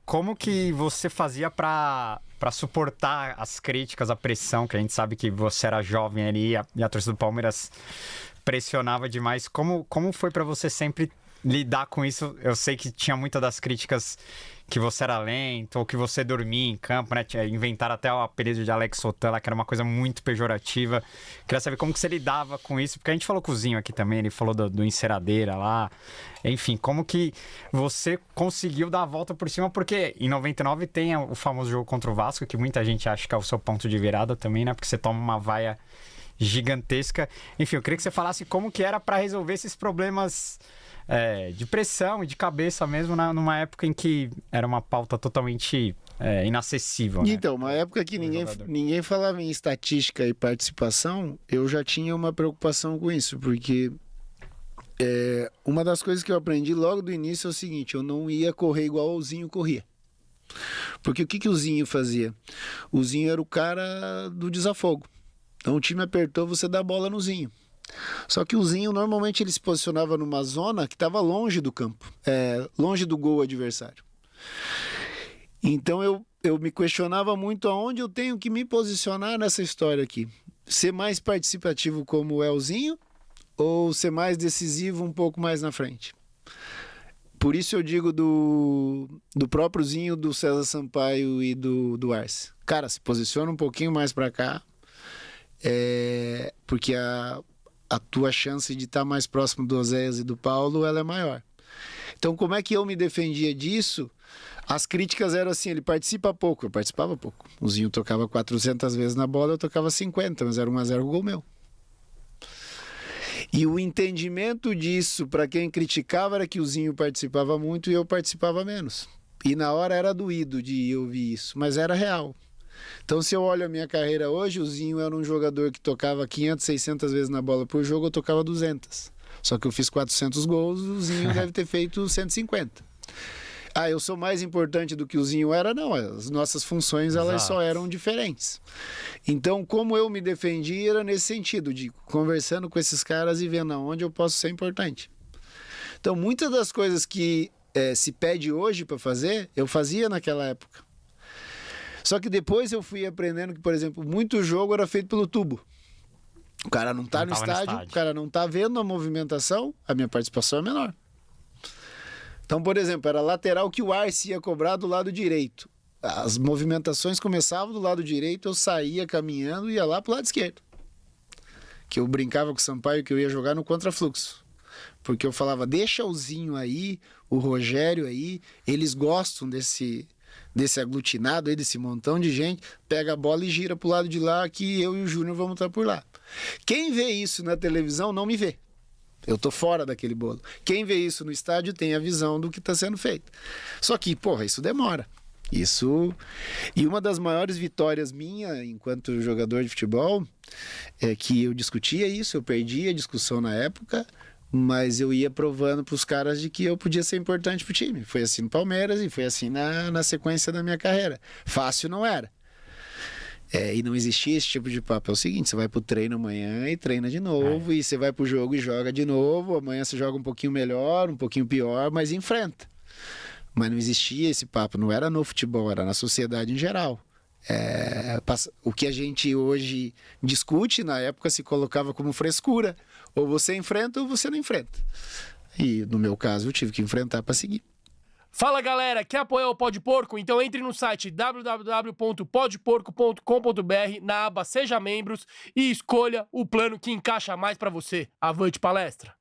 como que você fazia pra suportar as críticas, a pressão, que a gente sabe que você era jovem ali e a torcida do Palmeiras pressionava demais. Como foi pra você sempre lidar com isso? Eu sei que tinha muitas das críticas que você era lento, ou que você dormia em campo, né? Inventaram até o apelido de Alex Sotala, que era uma coisa muito pejorativa. Queria saber como que você lidava com isso, porque a gente falou com o Zinho aqui também, ele falou do Enceradeira lá. Enfim, como que você conseguiu dar a volta por cima? Porque em 99 tem o famoso jogo contra o Vasco, que muita gente acha que é o seu ponto de virada também, né? Porque você toma uma vaia gigantesca. Enfim, eu queria que você falasse como que era para resolver esses problemas de pressão e de cabeça mesmo, numa época em que era uma pauta totalmente inacessível, né? Então, uma época que ninguém falava em estatística e participação, eu já tinha uma preocupação com isso, porque uma das coisas que eu aprendi logo do início é o seguinte: eu não ia correr igual o Zinho corria. Porque o que o Zinho fazia? O Zinho era o cara do desafogo. Então o time apertou, você dá a bola no Zinho. Só que o Zinho, normalmente, ele se posicionava numa zona que estava longe do campo, longe do gol adversário. Então eu me questionava muito aonde eu tenho que me posicionar nessa história aqui. Ser mais participativo como é o Zinho, ou ser mais decisivo um pouco mais na frente. Por isso eu digo do próprio Zinho, do César Sampaio e do Arce. Cara, se posiciona um pouquinho mais para cá, porque a tua chance de estar mais próximo do Oséias e do Paulo, ela é maior. Então, como é que eu me defendia disso? As críticas eram assim: ele participa pouco. Eu participava pouco. O Zinho tocava 400 vezes na bola, eu tocava 50, mas era 1-0 o gol meu. E o entendimento disso, para quem criticava, era que o Zinho participava muito e eu participava menos. E na hora era doído de ouvir isso, mas era real. Então, se eu olho a minha carreira hoje, o Zinho era um jogador que tocava 500, 600 vezes na bola por jogo, eu tocava 200. Só que eu fiz 400 gols, o Zinho deve ter feito 150. Eu sou mais importante do que o Zinho era? Não, as nossas funções elas só eram diferentes. Então, como eu me defendi, era nesse sentido, de conversando com esses caras e vendo aonde eu posso ser importante. Então, muitas das coisas que se pede hoje para fazer, eu fazia naquela época. Só que depois eu fui aprendendo que, por exemplo, muito jogo era feito pelo tubo. O cara não tá no estádio, o cara não tá vendo a movimentação, a minha participação é menor. Então, por exemplo, era lateral que o Arce ia cobrar do lado direito. As movimentações começavam do lado direito, eu saía caminhando e ia lá pro lado esquerdo. Que eu brincava com o Sampaio que eu ia jogar no contrafluxo. Porque eu falava: deixa o Zinho aí, o Rogério aí, eles gostam desse aglutinado aí, desse montão de gente, pega a bola e gira pro lado de lá, que eu e o Júnior vamos estar por lá. Quem vê isso na televisão não me vê. Eu tô fora daquele bolo. Quem vê isso no estádio tem a visão do que está sendo feito. Só que, isso demora. E uma das maiores vitórias minha enquanto jogador de futebol é que eu discutia isso, eu perdi a discussão na época, mas eu ia provando para os caras de que eu podia ser importante pro time. Foi assim no Palmeiras e foi assim na sequência da minha carreira. Fácil não era. E não existia esse tipo de papo. É o seguinte: você vai pro treino amanhã e treina de novo, e você vai pro jogo e joga de novo. Amanhã você joga um pouquinho melhor, um pouquinho pior, mas enfrenta. Mas não existia esse papo, não era no futebol, era na sociedade em geral. O que a gente hoje discute, na época se colocava como frescura. Ou você enfrenta ou você não enfrenta. E no meu caso eu tive que enfrentar para seguir. Fala galera, quer apoiar o Pó de Porco? Então entre no site www.podporco.com.br, na aba Seja Membros, e escolha o plano que encaixa mais pra você. Avante palestra!